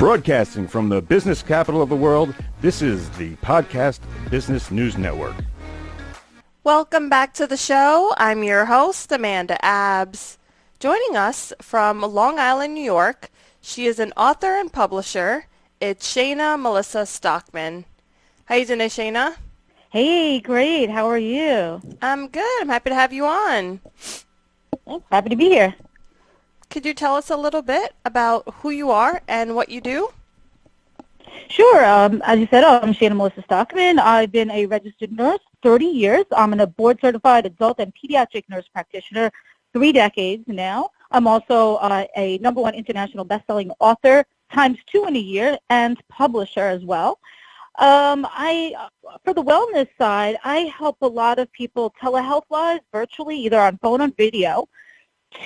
Broadcasting from the business capital of the world, this is the Podcast Business News Network. Welcome back to the show. I'm your host, Amanda Abbs. Joining us from Long Island, New York, she is an author and publisher. It's Shayna Melissa Stockman. How you doing, Shayna? Hey, great. How are you? I'm good. I'm happy to have you on. Happy to be here. Could you tell us a little bit about who you are and what you do? Sure. As you said, I'm Shayna Melissa Stockman. I've been a registered nurse 30 years. I'm a board-certified adult and pediatric nurse practitioner 3 decades now. I'm also a #1 international best-selling author, ×2 in a year, and publisher as well. For the wellness side, I help a lot of people telehealth-wise, virtually, either on phone or video,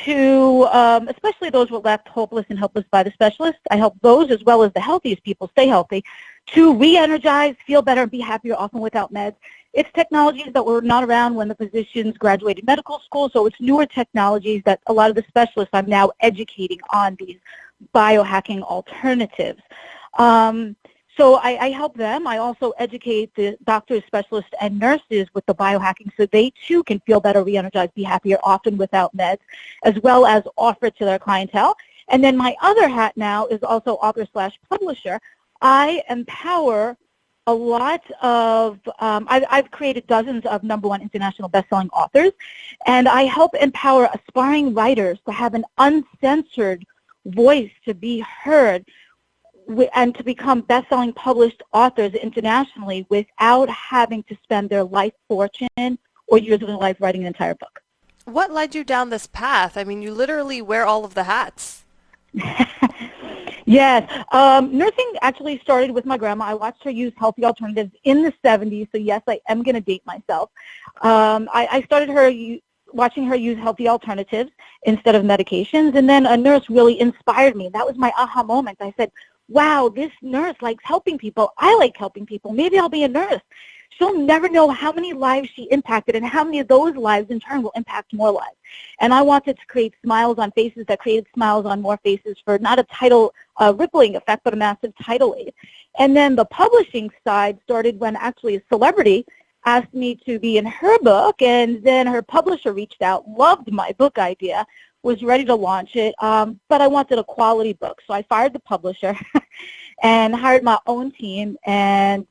to especially those who are left hopeless and helpless by the specialist. I help those as well as the healthiest people stay healthy to re-energize, feel better, and be happier, often without meds. It's technologies that were not around when the physicians graduated medical school, so it's newer technologies that a lot of the specialists I'm now educating on these biohacking alternatives. So I help them. I also educate the doctors, specialists, and nurses with the biohacking so they, too, can feel better, re-energize, be happier, often without meds, as well as offer it to their clientele. And then my other hat now is also author/publisher. I empower a lot of, I've created dozens of #1 international best-selling authors, and I help empower aspiring writers to have an uncensored voice to be heard and to become best-selling published authors internationally without having to spend their life fortune or years of their life writing an entire book. What led you down this path? I mean, you literally wear all of the hats. Yes. Nursing actually started with my grandma. I watched her use healthy alternatives in the 70s, so yes, I am going to date myself. I started watching her use healthy alternatives instead of medications, and then a nurse really inspired me. That was my aha moment. I said, wow, this nurse likes helping people. I like helping people. Maybe I'll be a nurse. She'll never know how many lives she impacted and how many of those lives in turn will impact more lives. And I wanted to create smiles on faces that created smiles on more faces for not a tidal rippling effect, but a massive tidal wave. And then the publishing side started when actually a celebrity asked me to be in her book, and then her publisher reached out, loved my book idea, was ready to launch it, but I wanted a quality book. So I fired the publisher and hired my own team and,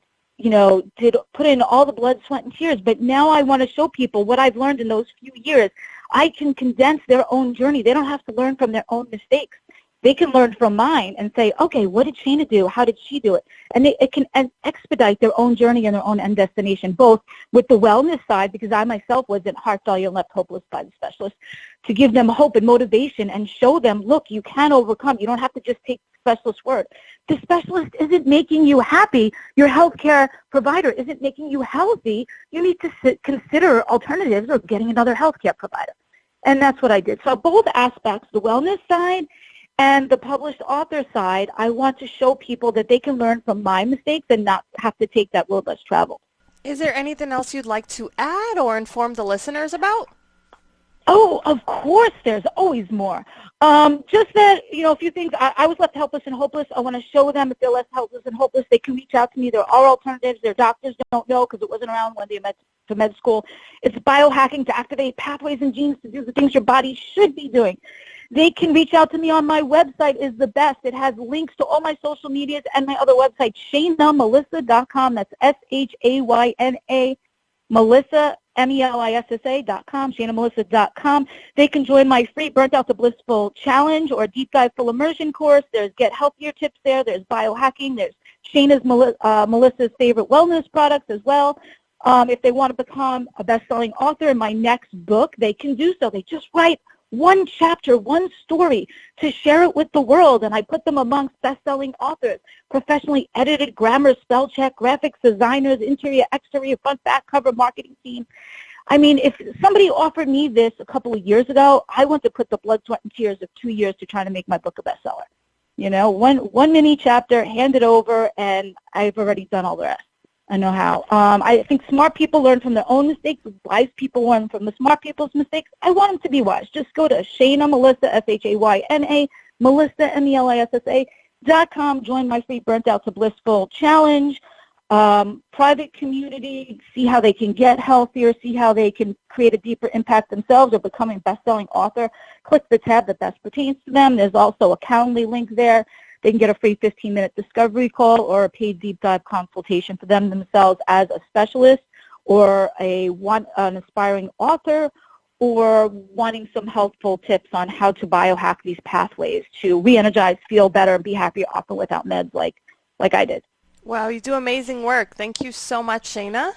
put in all the blood, sweat, and tears. But now I want to show people what I've learned in those few years. I can condense their own journey. They don't have to learn from their own mistakes. They can learn from mine and say, okay, what did Shayna do? How did she do it? And it can expedite their own journey and their own end destination, both with the wellness side, because I myself was in heart failure and left hopeless by the specialist, to give them hope and motivation and show them, look, you can overcome. You don't have to just take the specialist's word. The specialist isn't making you happy. Your healthcare provider isn't making you healthy. You need to consider alternatives or getting another healthcare provider. And that's what I did. So both aspects, the wellness side and the published author side, I want to show people that they can learn from my mistakes and not have to take that road less traveled. Is there anything else you'd like to add or inform the listeners about? Oh, of course, there's always more. Just that, a few things. I was left helpless and hopeless. I want to show them if they're less helpless and hopeless, they can reach out to me. There are alternatives. Their doctors don't know because it wasn't around when they went to med school. It's biohacking to activate pathways and genes to do the things your body should be doing. They can reach out to me on my website is the best. It has links to all my social medias and my other website, ShaynaMelissa.com. That's SHAYNA, Melissa, MELISSA.com, ShaynaMelissa.com. They can join my free Burnt Out to Blissful Challenge or Deep Dive Full Immersion course. There's Get Healthier tips there. There's biohacking. There's Shayna's Melissa's favorite wellness products as well. If they want to become a best-selling author in my next book, they can do so. They just write one chapter, one story to share it with the world, and I put them amongst best-selling authors, professionally edited, grammar, spell check, graphics designers, interior, exterior, front, back, cover, marketing team. I mean, if somebody offered me this a couple of years ago, I want to put the blood, sweat, and tears of 2 years to try to make my book a bestseller. One mini chapter, hand it over, and I've already done all the rest. I know how. I think smart people learn from their own mistakes. Wise people learn from the smart people's mistakes. I want them to be wise. Just go to Shayna Melissa, SHAYNA, Melissa, MELISSA. Shayna.com, join my free Burnt Out to Blissful challenge. Private community, see how they can get healthier, see how they can create a deeper impact themselves or becoming a best-selling author. Click the tab that best pertains to them. There's also a Calendly link there. They can get a free 15-minute discovery call or a paid deep dive consultation for them themselves as a specialist or an aspiring author, or wanting some helpful tips on how to biohack these pathways to re-energize, feel better, and be happier often without meds like I did. Wow, you do amazing work. Thank you so much, Shayna.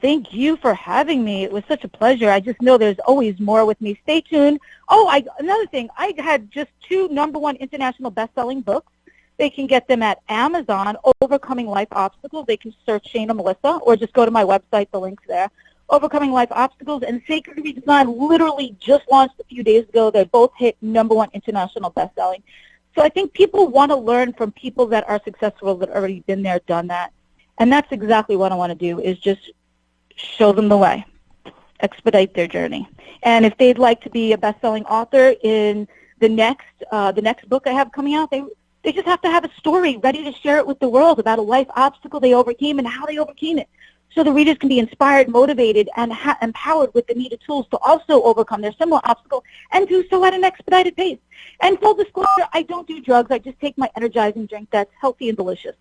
Thank you for having me. It was such a pleasure. I just know there's always more with me. Stay tuned. Another thing, I had just 2 #1 international best-selling books. They can get them at Amazon, Overcoming Life Obstacles. They can search Shayna Melissa or just go to my website, the link's there. Overcoming Life Obstacles and Sacred Redesign literally just launched a few days ago. They both hit #1 international best-selling. So I think people want to learn from people that are successful, that already been there, done that. And that's exactly what I want to do, is just show them the way, expedite their journey. And if they'd like to be a best-selling author in the next book I have coming out, they just have to have a story ready to share it with the world about a life obstacle they overcame and how they overcame it. So the readers can be inspired, motivated, and empowered with the needed tools to also overcome their similar obstacle and do so at an expedited pace. And full disclosure, I don't do drugs. I just take my energizing drink that's healthy and delicious.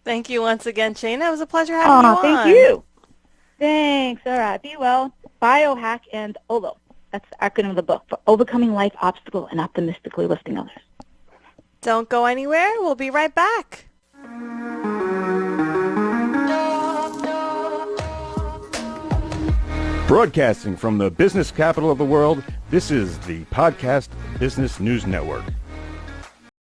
Thank you once again, Shayna. It was a pleasure having you on. Thank you. Thanks. All right. Be well. Biohack and OLO. That's the acronym of the book, for Overcoming Life Obstacle and Optimistically Lifting Others. Don't go anywhere. We'll be right back. Broadcasting from the business capital of the world, this is the Podcast Business News Network.